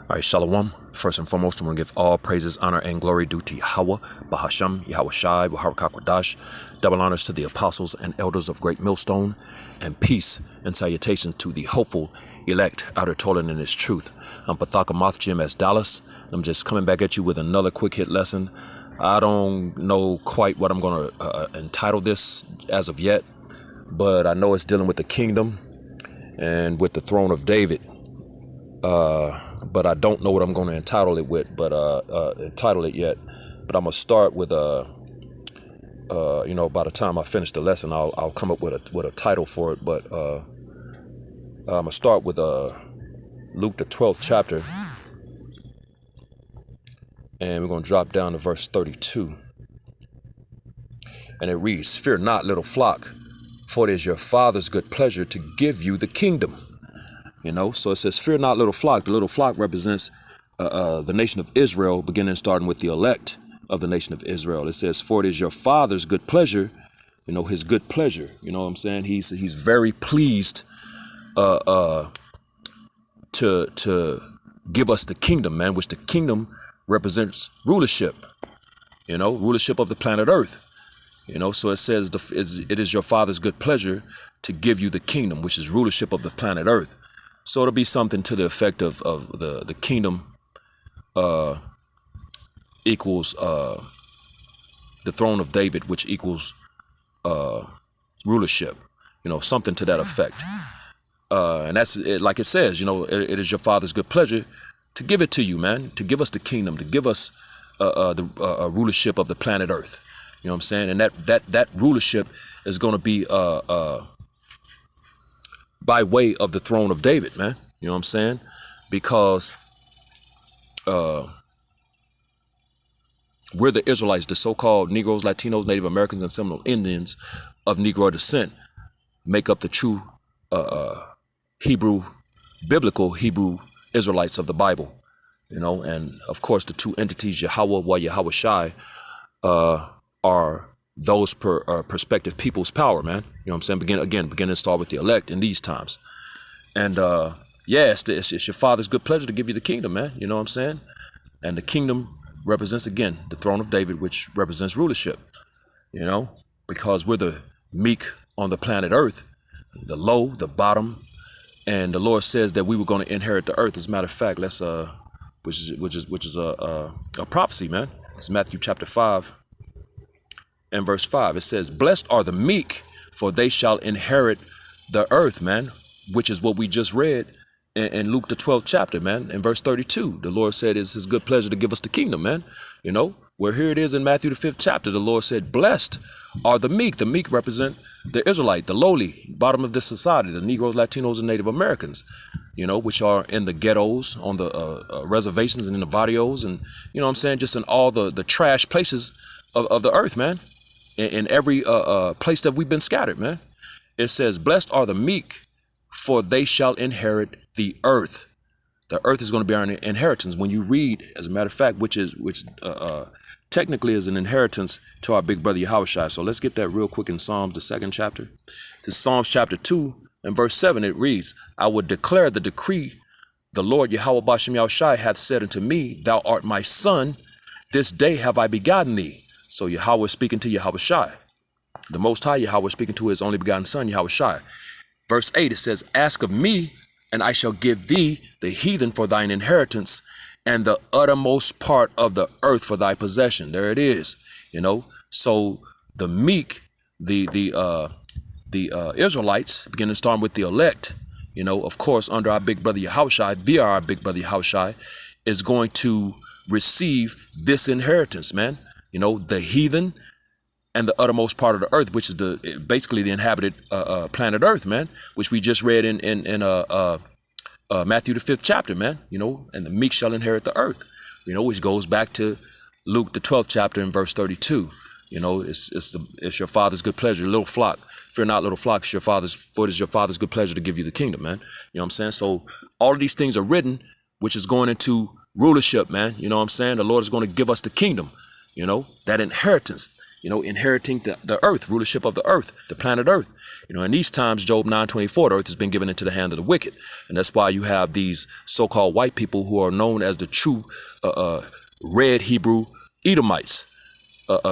All right, Shalom. First and foremost, I want to give all praises, honor, and glory due to Yahweh, Bahasham, Yahweh Shai, Baharakakwadash. Double honors to the apostles and elders of Great Millstone, and peace and salutations to the hopeful elect out here toiling in His truth. I'm Pathaka Moth Jim as Dallas. I'm just coming back at you with another quick hit lesson. I don't know quite what I'm going to entitle this as of yet, but I know it's dealing with the kingdom and with the throne of David. But I don't know what I'm going to entitle it with, entitle it yet. But I'm gonna start with by the time I finish the lesson, I'll come up with a title for it. But I'm gonna start with Luke the 12th chapter, and we're gonna drop down to verse 32, and it reads, "Fear not, little flock, for it is your Father's good pleasure to give you the kingdom." So it says, "Fear not, little flock." The little flock represents the nation of Israel, starting with the elect of the nation of Israel. It says, "For it is your Father's good pleasure," His good pleasure. You know what I'm saying? He's very pleased to give us the kingdom, man. Which the kingdom represents rulership. Rulership of the planet Earth. So it says, "It is your Father's good pleasure to give you the kingdom," which is rulership of the planet Earth. So it'll be something to the effect of the kingdom equals the throne of David, which equals rulership, something to that effect. And that's it, like it says, it is your Father's good pleasure to give it to you, man, to give us the kingdom, to give us the rulership of the planet Earth. You know what I'm saying? And that rulership is going to be by way of the throne of David, man. You know what I'm saying? Because we're the Israelites, the so-called Negroes, Latinos, Native Americans, and Seminole Indians of Negro descent make up the true biblical Hebrew Israelites of the Bible. And of course the two entities, Yahweh, Yahweh Shai, are those prospective people's power, man. You know what I'm saying? Begin to start with the elect in these times. And it's your Father's good pleasure to give you the kingdom, man. You know what I'm saying? And the kingdom represents, again, the throne of David, which represents rulership, because we're the meek on the planet Earth, the low, the bottom. And the Lord says that we were going to inherit the earth. As a matter of fact, which is a prophecy, man. It's Matthew chapter 5. And verse 5, it says, "Blessed are the meek, for they shall inherit the earth," man, which is what we just read in Luke the 12th chapter, man. In verse 32, the Lord said it's His good pleasure to give us the kingdom, man. Where here it is in Matthew the 5th chapter, the Lord said, "Blessed are the meek." The meek represent the Israelite, the lowly, bottom of this society, the Negroes, Latinos, and Native Americans, which are in the ghettos, on the reservations, and in the barrios, and, just in all the trash places of the earth, man. In every place that we've been scattered, man. It says, "Blessed are the meek, for they shall inherit the earth." The earth is going to be our inheritance. When you read, as a matter of fact, which technically is an inheritance to our big brother Yahweh Shai. So let's get that real quick in Psalms, the 2nd chapter. To Psalms chapter 2 and verse 7, it reads, "I will declare the decree. The Lord Yahweh Bashem Yahweh Shai hath said unto me, Thou art my son. This day have I begotten thee." So Yahweh is speaking to Yahweh Shai. The Most High Yahweh is speaking to His only begotten Son, Yahweh Shai. Verse 8, it says, "Ask of me, and I shall give thee the heathen for thine inheritance, and the uttermost part of the earth for thy possession." There it is. So the meek, the Israelites, begin to start with the elect, of course, under our big brother Yahweh Shai, via our big brother Yahweh Shai, is going to receive this inheritance, man. The heathen and the uttermost part of the earth, which is basically the inhabited planet Earth, man, which we just read in Matthew the 5th chapter, man. And the meek shall inherit the earth. Which goes back to Luke the 12th chapter in verse 32. It's your Father's good pleasure, little flock. Fear not, little flock. For it is your Father's good pleasure to give you the kingdom, man. You know what I'm saying? So all of these things are written, which is going into rulership, man. You know what I'm saying? The Lord is going to give us the kingdom. That inheritance, inheriting the earth, rulership of the earth, the planet earth. In these times, Job 9:24, the earth has been given into the hand of the wicked. And that's why you have these so-called white people who are known as the true red Hebrew Edomites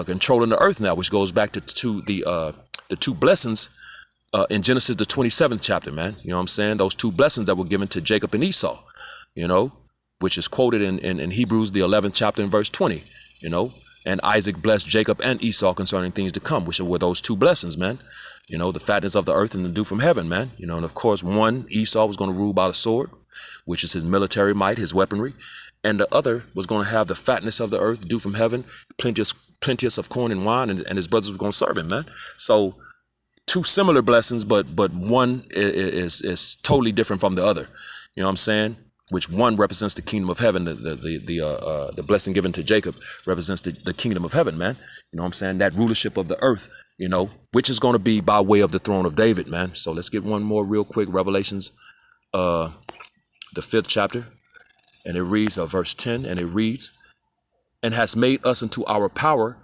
controlling the earth now, which goes back to the two blessings in Genesis, the 27th chapter, man. You know what I'm saying? Those two blessings that were given to Jacob and Esau, which is quoted in Hebrews, the 11th chapter, in verse 20, and Isaac blessed Jacob and Esau concerning things to come, which were those two blessings, man. The fatness of the earth and the dew from heaven, man. And of course, one, Esau was going to rule by the sword, which is his military might, his weaponry. And the other was going to have the fatness of the earth, dew from heaven, plenteous of corn and wine, and his brothers were going to serve him, man. So two similar blessings, but one is totally different from the other. You know what I'm saying? Which one represents the kingdom of heaven. The blessing given to Jacob represents the kingdom of heaven, man. You know what I'm saying? That rulership of the earth, which is going to be by way of the throne of David, man. So let's get one more real quick. Revelations, the 5th chapter. And it reads, verse 10, and it reads, and has made us into our power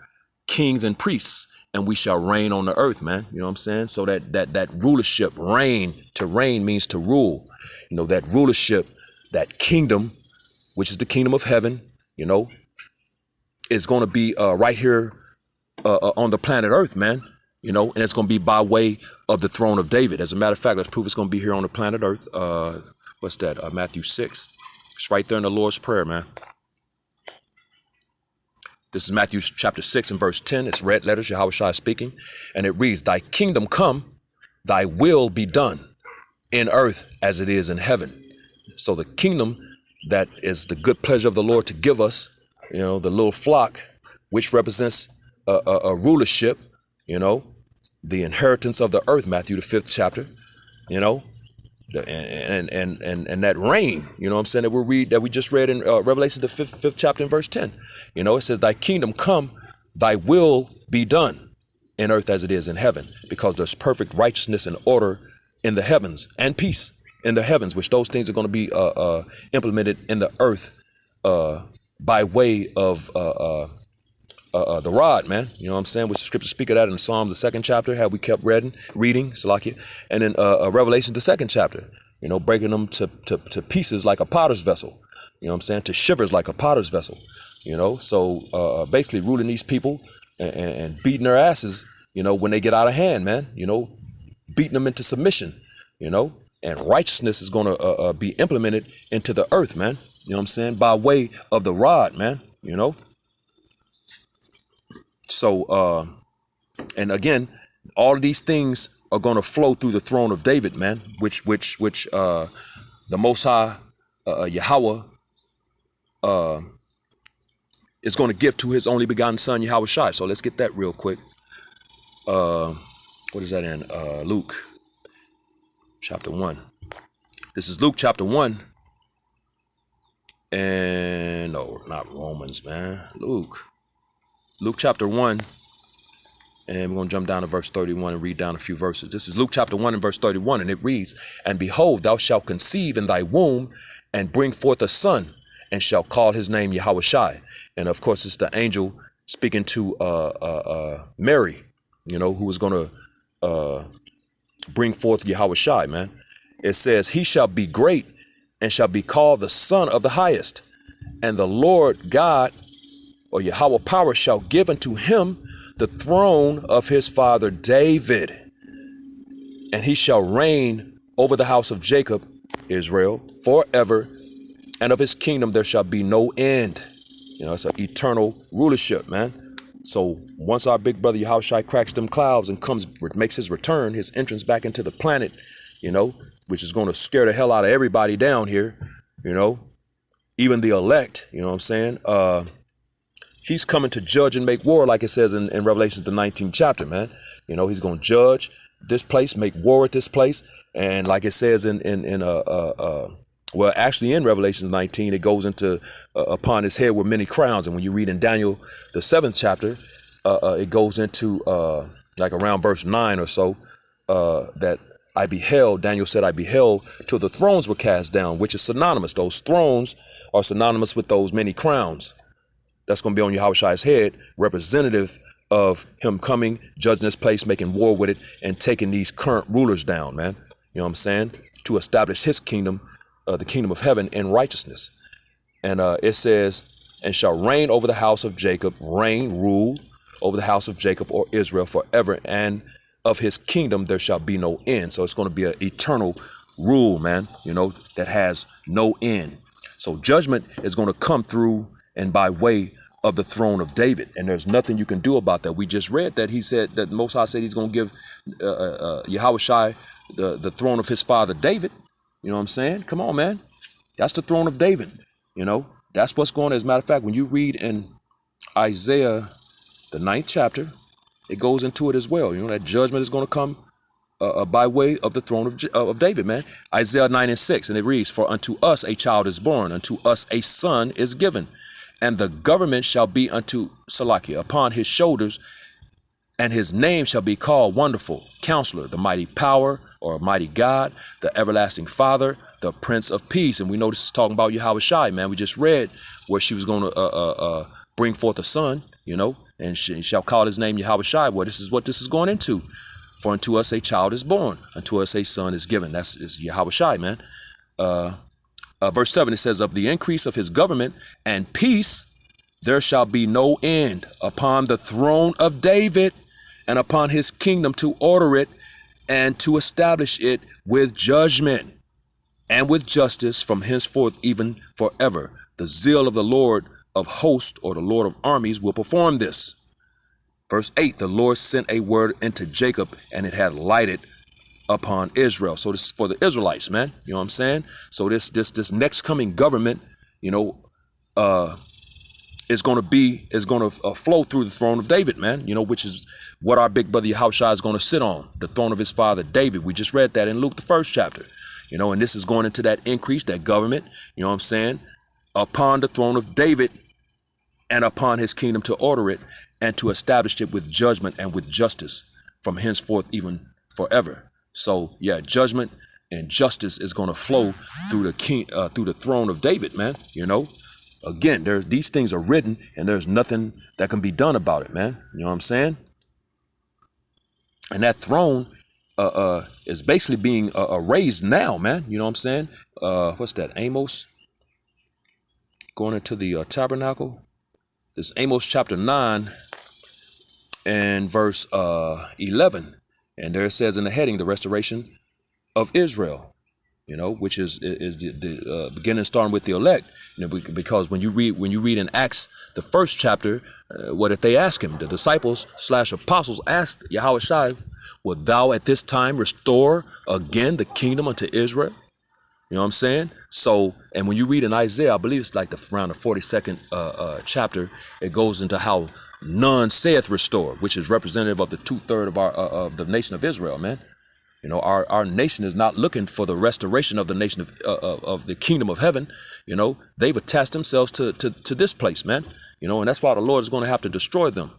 kings and priests, and we shall reign on the earth, man. You know what I'm saying? So that rulership, to reign means to rule. That rulership, that kingdom, which is the kingdom of heaven, is going to be right here on the planet earth, man. And it's going to be by way of the throne of David. As a matter of fact, let's prove it's going to be here on the planet earth. What's that? Matthew 6. It's right there in the Lord's Prayer, man. This is Matthew chapter 6 and verse 10. It's red letters, Yahushua speaking. And it reads, thy kingdom come, thy will be done in earth as it is in heaven. So the kingdom that is the good pleasure of the Lord to give us, the little flock, which represents a rulership, the inheritance of the earth, Matthew the 5th chapter, and that reign, what I'm saying, that we just read in Revelation the 5th chapter and verse 10. It says, thy kingdom come, thy will be done in earth as it is in heaven, because there's perfect righteousness and order in the heavens and peace in the heavens, which those things are going to be implemented in the earth by way of the rod, man. You know what I'm saying? Which the scriptures speak of that in Psalms, the 2nd chapter, how we kept reading, Salakia, and in Revelation, the 2nd chapter, breaking them to pieces like a potter's vessel. You know what I'm saying? To shivers like a potter's vessel. So basically ruling these people and beating their asses, when they get out of hand, man. Beating them into submission, and righteousness is going to be implemented into the earth, man. You know what I'm saying? By way of the rod, man. So, and again, all of these things are going to flow through the throne of David, man, which the Most High, Yahweh, is going to give to his only begotten son, Yahushua. So let's get that real quick. What is that in? Luke chapter 1. This is Luke chapter 1. And no, not Romans, man. Luke chapter 1, and we're going to jump down to verse 31 and read down a few verses. This is Luke chapter 1 and verse 31, and it reads, and behold, thou shalt conceive in thy womb and bring forth a son, and shall call his name Yahushua. And of course, it's the angel speaking to Mary, who was going to bring forth Yahushua, man. It says, he shall be great and shall be called the Son of the Highest, and the Lord God, or Yahweh power, shall give unto him the throne of his father David, and he shall reign over the house of Jacob, Israel, forever, and of his kingdom there shall be no end. It's an eternal rulership, man. So once our big brother Yahushua cracks them clouds and makes his return, his entrance back into the planet, which is going to scare the hell out of everybody down here, even the elect, you know what I'm saying? He's coming to judge and make war, like it says in Revelation, the 19th chapter, man. He's going to judge this place, make war at this place. And like it says in Revelation 19, it goes into upon his head with many crowns. And when you read in Daniel, the 7th chapter, it goes into like around verse 9 or so, that Daniel said, I beheld till the thrones were cast down, which is synonymous. Those thrones are synonymous with those many crowns. That's going to be on Yahushua's head, representative of him coming, judging this place, making war with it, and taking these current rulers down, man. You know what I'm saying? To establish his kingdom, the kingdom of heaven in righteousness. And it says, and shall reign over the house of Jacob, rule over the house of Jacob or Israel forever, and of his kingdom there shall be no end. So it's going to be an eternal rule, man, you know, that has no end. So judgment is going to come through and by way of the throne of David. And there's nothing you can do about that. We just read that he said that Most High said he's going to give Yahushua the throne of his father David. You know what I'm saying? Come on, man. That's the throne of David. You know, that's what's going on. As a matter of fact, when you read in Isaiah, the 9th chapter, it goes into it as well. You know, that judgment is going to come by way of the throne of David, man. Isaiah 9:6, and it reads, for unto us a child is born, unto us a son is given, and the government shall be unto Salakia upon his shoulders, and his name shall be called Wonderful, Counselor, the Mighty Power, or Mighty God, the Everlasting Father, the Prince of Peace. And we know this is talking about Yahushua, man. We just read where she was going to bring forth a son, you know, and she shall call his name Yahushua. Well, this is what this is going into. For unto us a child is born, unto us a son is given. That's Yahushua, man. Verse 7, it says, of the increase of his government and peace, there shall be no end upon the throne of David and upon his kingdom, to order it and to establish it with judgment and with justice from henceforth even forever. The zeal of the Lord of hosts, or the Lord of armies, will perform this. Verse 8, the Lord sent a word into Jacob, and it had lighted upon Israel. So this is for the Israelites, man. You know what I'm saying? So this next coming government, you know, is going to flow through the throne of David, man, you know, which is what our big brother Yahushua is going to sit on, the throne of his father David. We just read that in Luke, the 1st chapter, you know, and this is going into that increase, that government, you know what I'm saying, upon the throne of David and upon his kingdom, to order it and to establish it with judgment and with justice from henceforth even forever. So yeah, judgment and justice is going to flow through the throne of David, man, you know. Again, these things are written, and there's nothing that can be done about it, man. You know what I'm saying? And that throne is basically being raised now, man. You know what I'm saying? What's that? Amos? Going into the tabernacle. This Amos chapter 9 and verse 11. And there it says in the heading, the restoration of Israel. You know, which is the beginning, starting with the elect. You know, because when you read in Acts, the 1st chapter, what did they ask him? The disciples / apostles asked Yahushua, "Wilt thou at this time restore again the kingdom unto Israel?" You know what I'm saying? So, and when you read in Isaiah, I believe it's like around the 42nd chapter, it goes into how none saith restore, which is representative of the 2/3 of the nation of Israel, man. You know, our nation is not looking for the restoration of the nation of the kingdom of heaven. You know, they've attached themselves to this place, man. You know, and that's why the Lord is going to have to destroy them.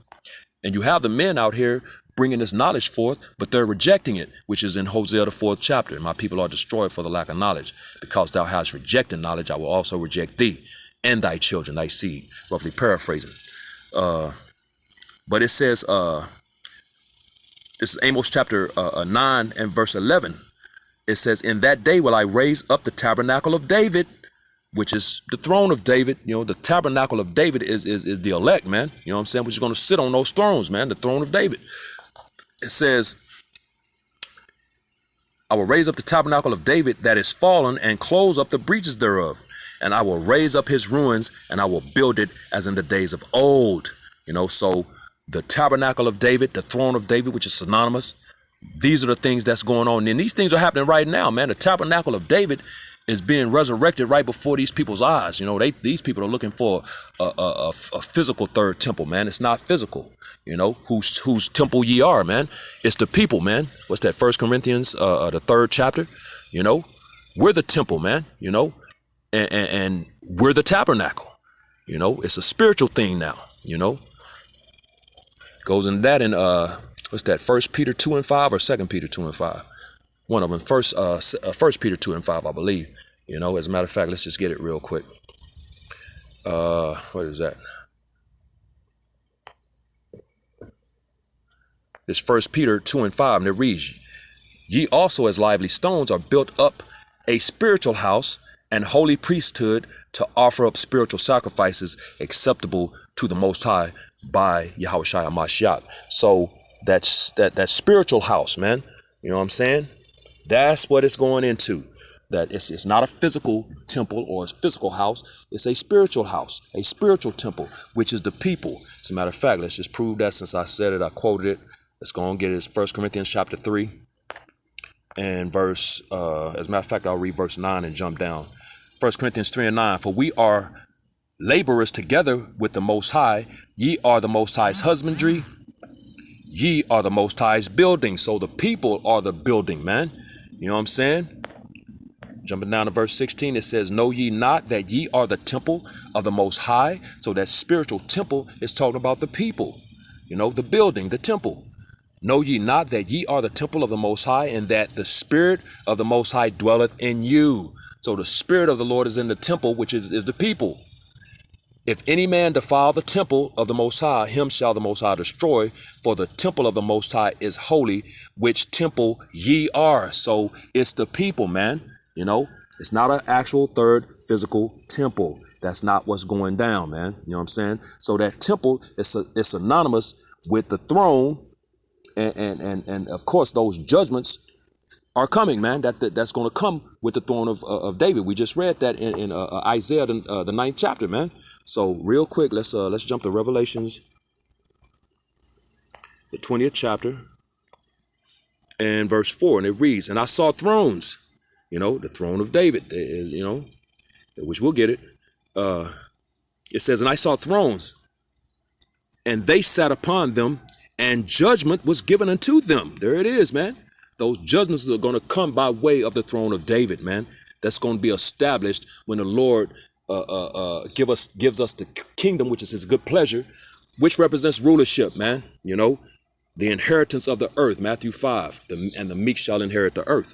And you have the men out here bringing this knowledge forth, but they're rejecting it, which is in Hosea, the 4th chapter. My people are destroyed for the lack of knowledge. Because thou hast rejected knowledge, I will also reject thee and thy children, thy seed. Roughly paraphrasing. But it says, this is Amos chapter 9 and verse 11. It says, in that day will I raise up the tabernacle of David, which is the throne of David. You know, the tabernacle of David is the elect, man. You know what I'm saying? Which is going to sit on those thrones, man, the throne of David. It says, I will raise up the tabernacle of David that is fallen and close up the breaches thereof. And I will raise up his ruins and I will build it as in the days of old. You know, so the tabernacle of David, the throne of David, which is synonymous. These are the things that's going on. And these things are happening right now, man. The tabernacle of David is being resurrected right before these people's eyes. You know, these people are looking for a physical third temple, man. It's not physical. You know, whose temple ye are, man. It's the people, man. What's that? 1 Corinthians, the 3rd chapter. You know, we're the temple, man. You know, and we're the tabernacle. You know, it's a spiritual thing now. You know, goes into that in what's that? 1 Peter 2 and 5 or 2 Peter 2 and 5. One of them. 1 Peter 2 and 5, I believe. You know, as a matter of fact, let's just get it real quick. What is that? It's 1 Peter 2:5, and it reads, ye also as lively stones are built up a spiritual house and holy priesthood to offer up spiritual sacrifices acceptable to the Most High by Yahushua HaMashiach. So that's that spiritual house, man. You know what I'm saying? That's what it's going into. That it's not a physical temple or a physical house. It's a spiritual house, a spiritual temple, which is the people. As a matter of fact, let's just prove that since I said it, I quoted it. Let's go and get it. It's 1 Corinthians chapter 3 and verse, as a matter of fact, I'll read verse 9 and jump down. 1 Corinthians 3:9, for we are laborers together with the Most High. Ye are the Most High's husbandry. Ye are the Most High's building. So the people are the building, man. You know what I'm saying? Jumping down to verse 16, it says, know ye not that ye are the temple of the Most High? So that spiritual temple is talking about the people, you know, the building, the temple. Know ye not that ye are the temple of the Most High, and that the Spirit of the Most High dwelleth in you? So the Spirit of the Lord is in the temple, which is the people. If any man defile the temple of the Most High, him shall the Most High destroy, for the temple of the Most High is holy, which temple ye are. So it's the people, man. You know, it's not an actual third physical temple. That's not what's going down, man. You know what I'm saying? So that temple is synonymous with the throne. And of course, those judgments are coming, man. That's going to come with the throne of David. We just read that in Isaiah, the 9th chapter, man. So real quick, let's jump to Revelations, the 20th chapter, and verse 4, and it reads, and I saw thrones. You know, the throne of David is, you know, which we'll get it. It says, and I saw thrones, and they sat upon them, and judgment was given unto them. There it is, man. Those judgments are going to come by way of the throne of David, man. That's going to be established when the Lord gives us the kingdom, which is his good pleasure, which represents rulership, man. You know, the inheritance of the earth, Matthew 5, and the meek shall inherit the earth.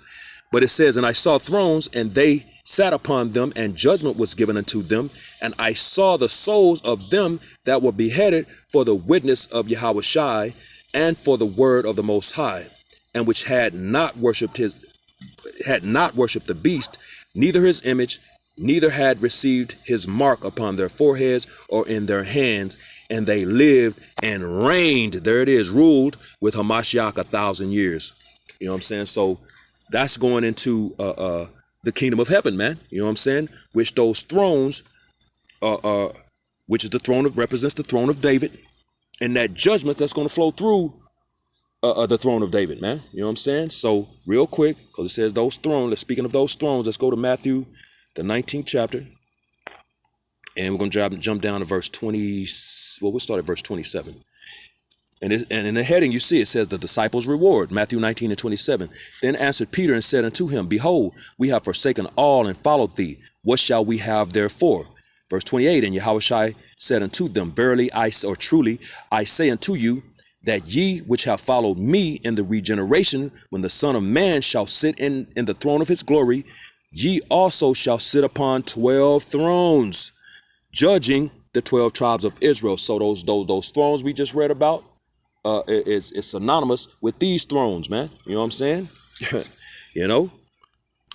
But it says, and I saw thrones, and they sat upon them, and judgment was given unto them. And I saw the souls of them that were beheaded for the witness of Yahushua and for the word of the Most High, and which had not worshipped the beast, neither his image, neither had received his mark upon their foreheads or in their hands. And they lived and reigned. There it is, ruled with Hamashiach 1,000 years. You know what I'm saying? So that's going into the kingdom of heaven, man. You know what I'm saying? Which those thrones which is the throne represents the throne of David, and that judgment that's going to flow through the throne of David, man. You know what I'm saying? So real quick, because it says those thrones. Speaking of those thrones, let's go to Matthew, the 19th chapter, and we're going to jump down to verse 20. Well, we'll start at verse 27. And in the heading, you see, it says the disciples' reward, Matthew 19:27. Then answered Peter and said unto him, behold, we have forsaken all and followed thee. What shall we have therefore? Verse 28, and Yahushua said unto them, verily truly, I say unto you, that ye which have followed me in the regeneration, when the Son of Man shall sit in the throne of his glory, ye also shall sit upon 12 thrones, judging the 12 tribes of Israel. So those thrones we just read about, is synonymous with these thrones, man. You know what I'm saying? You know?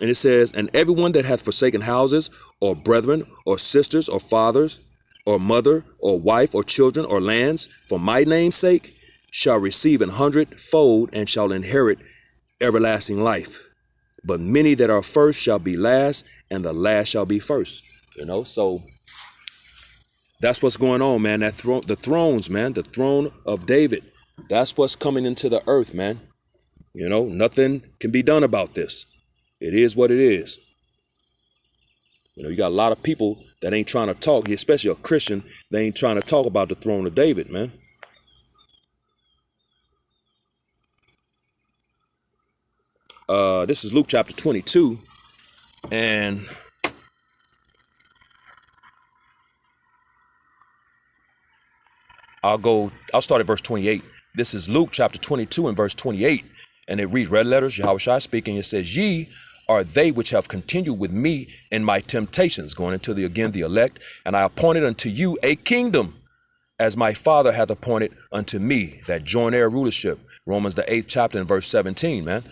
And it says, and everyone that hath forsaken houses, or brethren, or sisters, or fathers, or mother, or wife, or children, or lands, for my name's sake, shall receive 100-fold, and shall inherit everlasting life. But many that are first shall be last, and the last shall be first. You know, so that's what's going on, man. That the thrones, man, the throne of David. That's what's coming into the earth, man. You know, nothing can be done about this. It is what it is. You know, you got a lot of people that ain't trying to talk, especially a Christian, they ain't trying to talk about the throne of David, man. This is Luke chapter 22, and I'll start at verse 28. This is Luke chapter 22 and verse 28. And it reads, red letters, Yahushua speaking. It says, ye are they which have continued with me in my temptations, going into the elect. And I appointed unto you a kingdom, as my Father hath appointed unto me, that joint heir rulership, Romans the 8th chapter and verse 17, man.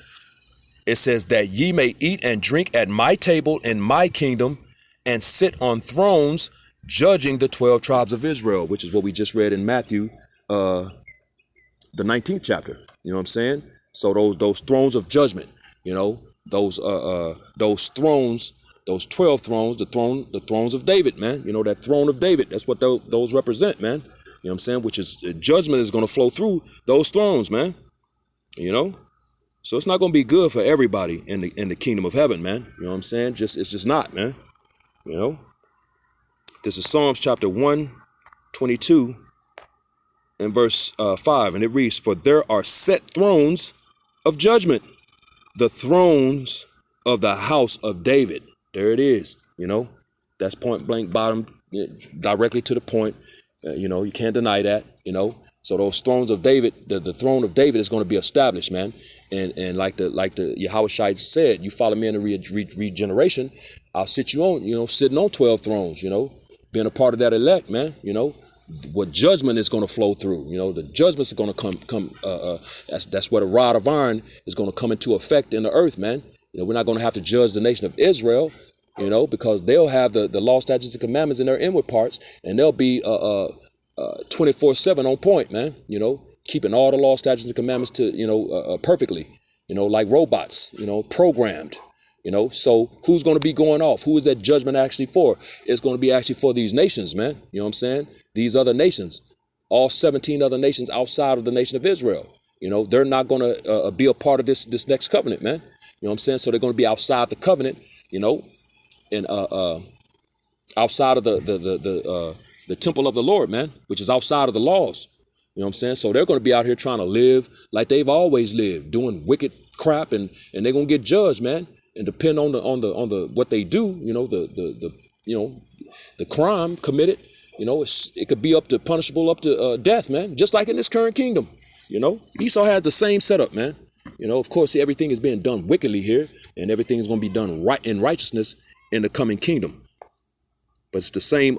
It says that ye may eat and drink at my table in my kingdom and sit on thrones judging the 12 tribes of Israel, which is what we just read in Matthew, the 19th chapter. You know what I'm saying? So those thrones of judgment, you know, those thrones, those 12 thrones, the thrones of David, man. You know, that throne of David, that's what those represent, man. You know what I'm saying? Which is judgment is going to flow through those thrones, man. You know? So it's not going to be good for everybody in the kingdom of heaven, man. You know what I'm saying? It's just not, man. You know? This is Psalms chapter 122 and verse 5. And it reads, for there are set thrones of judgment, the thrones of the house of David. There it is. You know? That's point blank bottom, directly to the point. You know, you can't deny that, you know. So those thrones of David, the throne of David is going to be established, man. And like the Yahushua said, you follow me in the regeneration, I'll sit you on, you know, sitting on 12 thrones, you know, being a part of that elect, man. You know, what judgment is going to flow through, you know, the judgments are going to come. That's where the rod of iron is going to come into effect in the earth, man. You know, we're not going to have to judge the nation of Israel, you know, because they'll have the law, statutes, and commandments in their inward parts, and they'll be 24/7 on point, man. You know, keeping all the law, statutes, and commandments to, you know, perfectly, you know, like robots, you know, programmed, you know. So who's going to be going off? Who is that judgment actually for? It's going to be actually for these nations, man. You know what I'm saying? These other nations, all 17 other nations outside of the nation of Israel. You know, they're not going to be a part of this next covenant, man. You know what I'm saying? So they're going to be outside the covenant, you know, and outside of the temple of the Lord, man, which is outside of the laws. You know what I'm saying? So they're going to be out here trying to live like they've always lived, doing wicked crap, and they're going to get judged, man. And depend on the what they do, you know, the crime committed, you know, it could be punishable up to death, man, just like in this current kingdom. You know, Esau has the same setup, man. You know, of course, everything is being done wickedly here, and everything is going to be done right in righteousness in the coming kingdom. But it's the same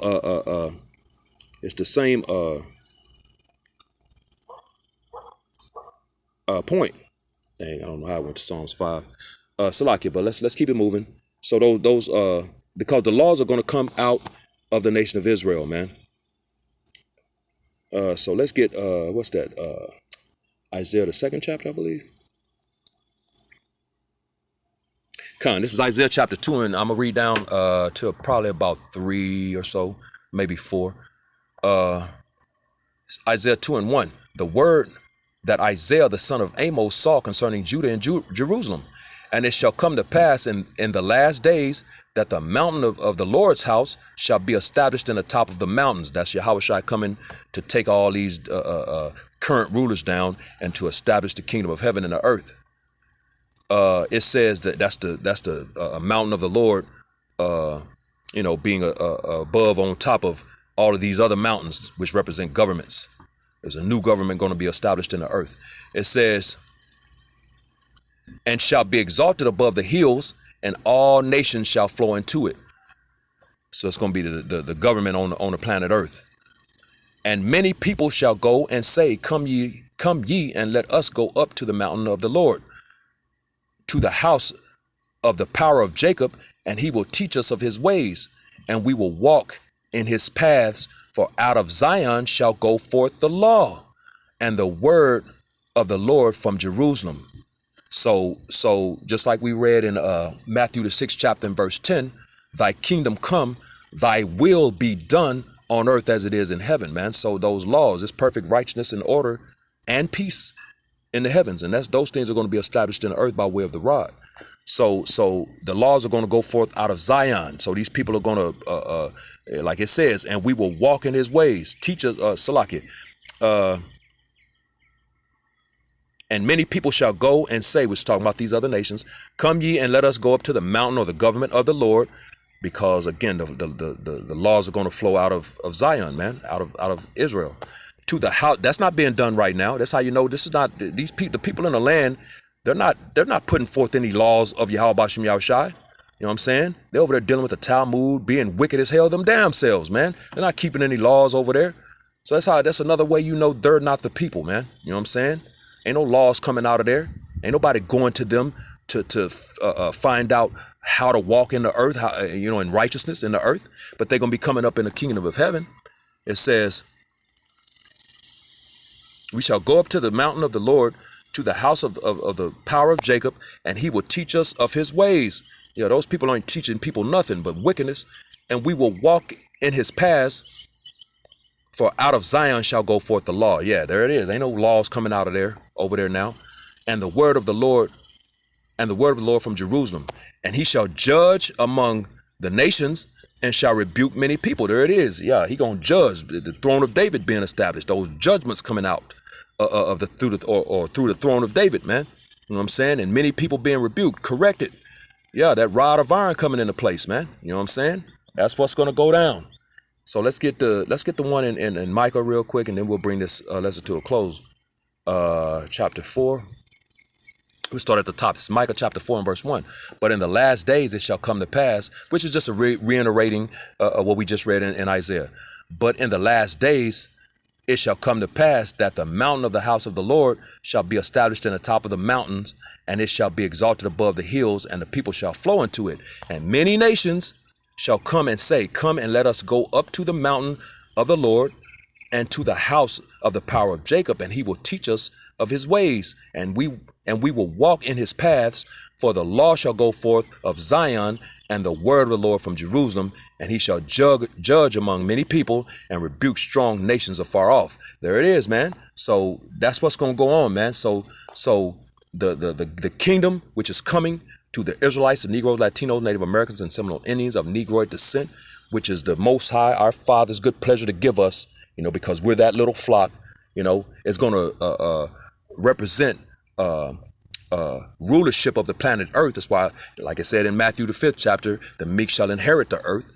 point. Dang, I don't know how I went to Psalms 5. Salakia, but let's keep it moving. So those because the laws are going to come out of the nation of Israel, man. So let's get what's that? Isaiah the 2nd chapter, I believe. This is Isaiah chapter 2, and I'm gonna read down to probably about 3 or so, maybe 4. Isaiah 2 and 1. The word that Isaiah the son of Amos saw concerning Judah and Jerusalem. And it shall come to pass in the last days that the mountain of the Lord's house shall be established in the top of the mountains. That's Yahushua coming to take all these current rulers down and to establish the kingdom of heaven and the earth. It says that's the mountain of the Lord, you know, being above, on top of all of these other mountains, which represent governments. There's a new government going to be established in the earth. It says, and shall be exalted above the hills, and all nations shall flow into it. So it's going to be the government on the planet earth. And many people shall go and say, come ye, and let us go up to the mountain of the Lord, to the house of the power of Jacob, and he will teach us of his ways, and we will walk in his paths. For out of Zion shall go forth the law and the word of the Lord from Jerusalem. So just like we read in Matthew the 6th chapter and verse 10, thy kingdom come, thy will be done on earth as it is in heaven, man. So those laws, it's perfect righteousness and order and peace in the heavens. And those things are going to be established in the earth by way of the rod. So the laws are going to go forth out of Zion. So these people are going to, like it says, and we will walk in his ways. Teach us, Salakia. And many people shall go and say, which is talking about these other nations, come ye and let us go up to the mountain or the government of the Lord. Because again, the laws are going to flow out of Zion, man, out of Israel. To the house. That's not being done right now. That's how you know this is not the people in the land. They're not putting forth any laws of Yahweh Bashem Yahushai. You know what I'm saying? They're over there dealing with the Talmud, being wicked as hell them damn selves, man. They're not keeping any laws over there. So that's another way you know they're not the people, man. You know what I'm saying? Ain't no laws coming out of there. Ain't nobody going to them to find out how to walk in the earth, how, in righteousness in the earth. But they're going to be coming up in the kingdom of heaven. It says, we shall go up to the mountain of the Lord, to the house of the power of Jacob, and he will teach us of his ways. Those people aren't teaching people nothing but wickedness. And we will walk in his paths, for out of Zion shall go forth the law. Yeah, there it is. Ain't no laws coming out of there, over there now. And the word of the Lord from Jerusalem. And he shall judge among the nations and shall rebuke many people. There it is. Yeah, he gonna judge. The throne of David being established. Those judgments coming out through the throne of David, man. You know what I'm saying? And many people being rebuked, corrected. Yeah, that rod of iron coming into place, man. You know what I'm saying? That's what's gonna go down. So let's get the one in Micah real quick, and then we'll bring this lesson to a close. Chapter 4. We start at the top. This is Micah chapter 4 and verse 1. But in the last days it shall come to pass, which is just a reiterating what we just read in Isaiah. But in the last days it shall come to pass that the mountain of the house of the Lord shall be established in the top of the mountains, and it shall be exalted above the hills, and the people shall flow into it. And many nations shall come and say, come and let us go up to the mountain of the Lord, and to the house of the power of Jacob, and he will teach us of his ways, and we will walk in his paths. For the law shall go forth of Zion, and the word of the Lord from Jerusalem, and he shall judge among many people and rebuke strong nations afar off. There it is, man. So that's what's going to go on, man. So the kingdom which is coming to the Israelites, the Negroes, Latinos, Native Americans, and Seminole Indians of Negroid descent, which is the Most High, our Father's good pleasure to give us, because we're that little flock, is going to represent rulership of the planet Earth. That's why, like I said in Matthew the 5th chapter, the meek shall inherit the earth,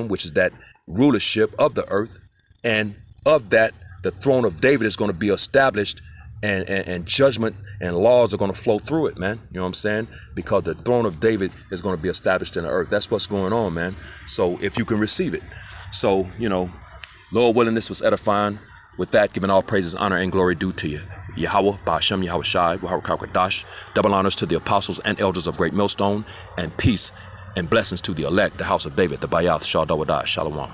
which is that rulership of the earth. And of that, the throne of David is going to be established, and judgment and laws are going to flow through it, man. You know what I'm saying? Because the throne of David is going to be established in the earth. That's what's going on, man. So if you can receive it. So, Lord willing, this was edifying. With that, giving all praises, honor, and glory due to you. Yahweh, Ba'ashem, Yahweh Shai, Wahar Kadash. Double honors to the apostles and elders of Great Millstone, and peace and blessings to the elect, the house of David, the Bayath, Shal Dawadah, Shalom.